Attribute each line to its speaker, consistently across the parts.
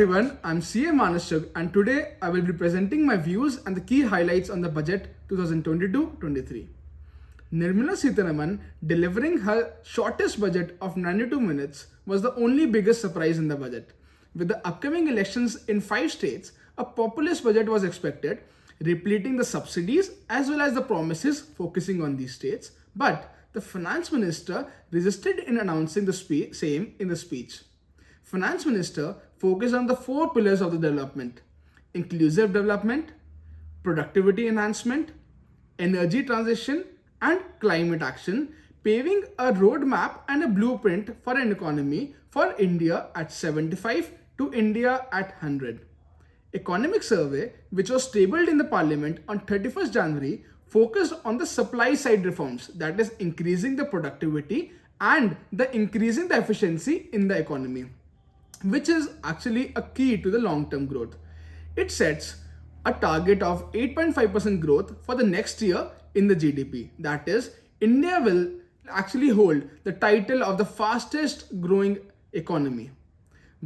Speaker 1: everyone, I'm CA Manashuk and today I will be presenting my views and the key highlights on the budget 2022-23. Nirmala Sitharaman delivering her shortest budget of 92 minutes was the only biggest surprise in the budget. With the upcoming elections in 5 states, a populist budget was expected, repleting the subsidies as well as the promises focusing on these states. But the finance minister resisted in announcing the same in the speech. Finance Minister focused on the 4 pillars of the development: inclusive development, productivity enhancement, energy transition, and climate action, paving a roadmap and a blueprint for an economy for India at 75 to India at 100. Economic survey, which was tabled in the parliament on 31st January, focused on the supply side reforms, that is increasing the productivity and the increasing the efficiency in the economy, which is actually a key to the long-term growth. It sets a target of 8.5% growth for the next year in the GDP. That is, India will actually hold the title of the fastest growing economy.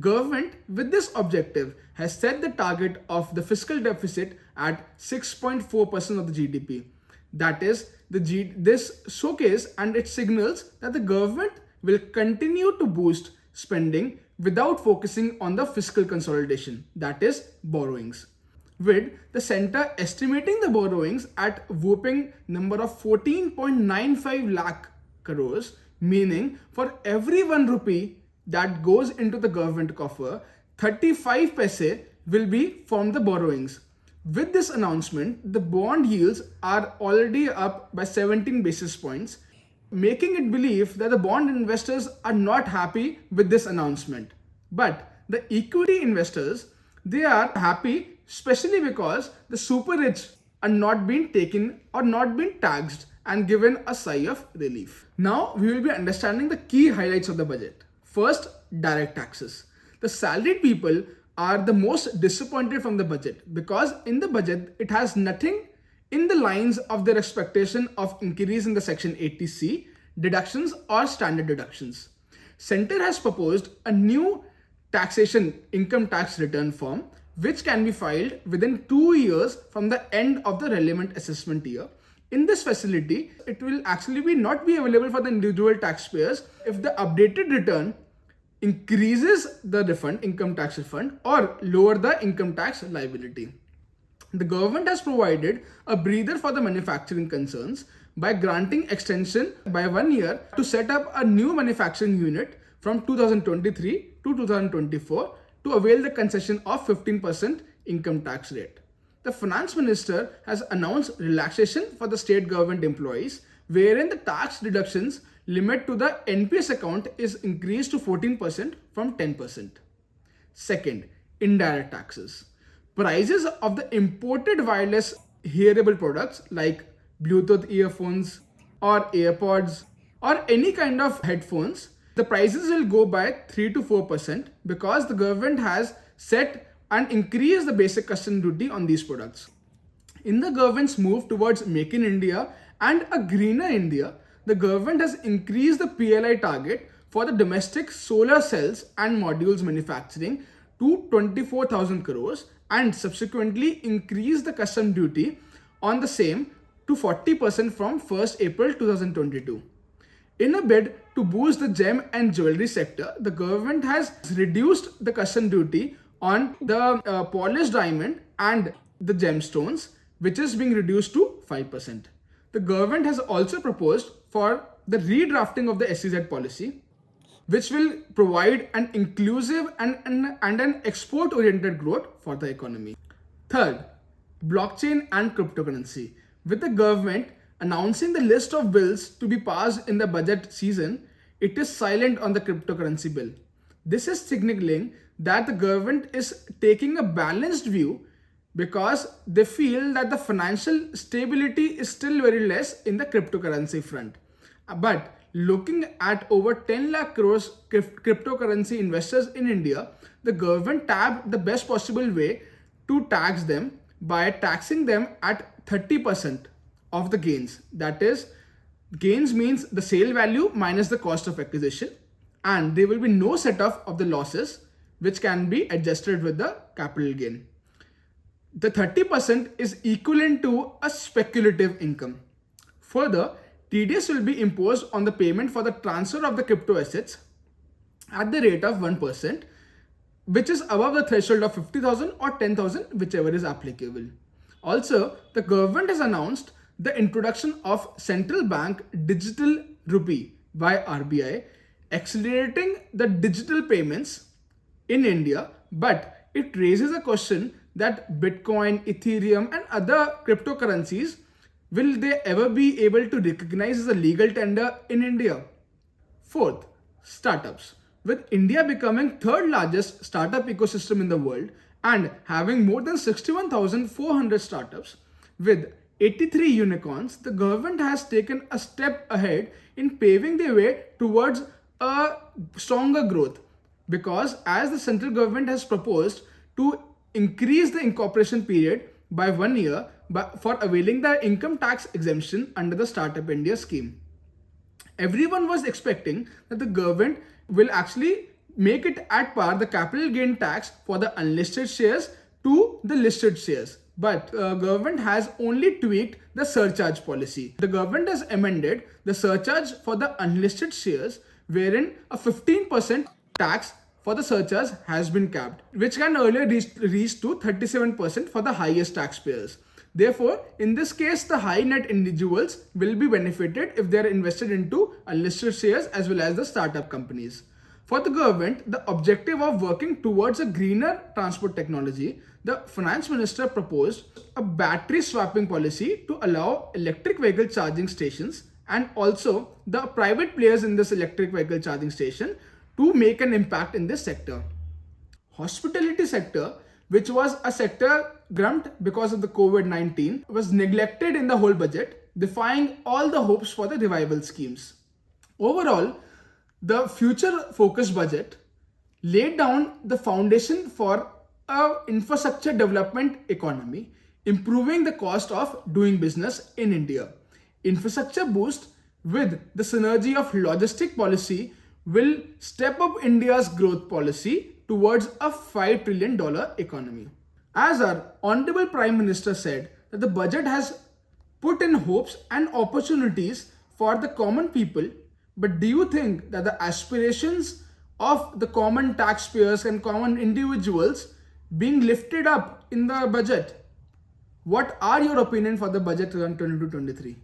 Speaker 1: Government with this objective has set the target of the fiscal deficit at 6.4% of the GDP. That is, this showcase and it signals that the government will continue to boost spending without focusing on the fiscal consolidation, that is borrowings, with the center estimating the borrowings at a whopping number of 14.95 lakh crores, meaning for every 1 rupee that goes into the government coffer, 35 paise will be from the borrowings. With this announcement, the bond yields are already up by 17 basis points, making it believe that the bond investors are not happy with this announcement. But the equity investors, they are happy, especially because the super rich are not being taken or not being taxed and given a sigh of relief. Now we will be understanding the key highlights of the budget. First, direct taxes. The salaried people are the most disappointed from the budget because in the budget it has nothing in the lines of their expectation of increase in the section 80C deductions or standard deductions. Center has proposed a new taxation income tax return form which can be filed within 2 years from the end of the relevant assessment year. In this facility, it will actually not be available for the individual taxpayers if the updated return increases the refund, income tax refund, or lower the income tax liability. The government has provided a breather for the manufacturing concerns by granting extension by 1 year to set up a new manufacturing unit from 2023 to 2024 to avail the concession of 15% income tax rate. The finance minister has announced relaxation for the state government employees, wherein the tax deductions limit to the NPS account is increased to 14% from 10%. Second, indirect taxes. Prices of the imported wireless hearable products like Bluetooth earphones or AirPods or any kind of headphones, the prices will go by 3 to 4% because the government has set and increased the basic custom duty on these products. In the government's move towards Make in India and a greener India, the government has increased the PLI target for the domestic solar cells and modules manufacturing to 24,000 crores and subsequently increased the custom duty on the same to 40% from 1st April 2022. In a bid to boost the gem and jewelry sector, the government has reduced the custom duty on the polished diamond and the gemstones, which is being reduced to 5%. The government has also proposed for the redrafting of the SEZ policy, which will provide an inclusive and an export-oriented growth for the economy. Third, blockchain and cryptocurrency. With the government announcing the list of bills to be passed in the budget season, it is silent on the cryptocurrency bill. This is signaling that the government is taking a balanced view because they feel that the financial stability is still very less in the cryptocurrency front. But looking at over 10 lakh crores cryptocurrency investors in India, the government tapped the best possible way to tax them by taxing them at 30% of the gains. That is, gains means the sale value minus the cost of acquisition, and there will be no set off of the losses which can be adjusted with the capital gain. The 30% is equivalent to a speculative income. Further, TDS will be imposed on the payment for the transfer of the crypto assets at the rate of 1%, which is above the threshold of 50,000 or 10,000, whichever is applicable. Also, the government has announced the introduction of central bank digital rupee by RBI, accelerating the digital payments in India, but it raises a question that Bitcoin, Ethereum and other cryptocurrencies, will they ever be able to recognize as a legal tender in India? Fourth, startups. With India becoming third largest startup ecosystem in the world and having more than 61,400 startups with 83 unicorns, the government has taken a step ahead in paving the way towards a stronger growth, because as the central government has proposed to increase the incorporation period by 1 year for availing the income tax exemption under the Startup India scheme. Everyone was expecting that the government will actually make it at par the capital gain tax for the unlisted shares to the listed shares. But government has only tweaked the surcharge policy. The government has amended the surcharge for the unlisted shares, wherein a 15% tax for the surcharge has been capped, which can earlier reach to 37% for the highest taxpayers. Therefore, in this case, the high net individuals will be benefited if they are invested into unlisted shares as well as the startup companies. For the government, the objective of working towards a greener transport technology, the finance minister proposed a battery swapping policy to allow electric vehicle charging stations and also the private players in this electric vehicle charging station to make an impact in this sector. Hospitality sector, which was a sector grumped because of the COVID-19, was neglected in the whole budget, defying all the hopes for the revival schemes. Overall, the future focused budget laid down the foundation for an infrastructure development economy, improving the cost of doing business in India. Infrastructure boost with the synergy of logistic policy will step up India's growth policy towards a $5 trillion economy. As our Honorable Prime Minister said, that the budget has put in hopes and opportunities for the common people, but do you think that the aspirations of the common taxpayers and common individuals being lifted up in the budget? What are your opinion for the budget 2022-23?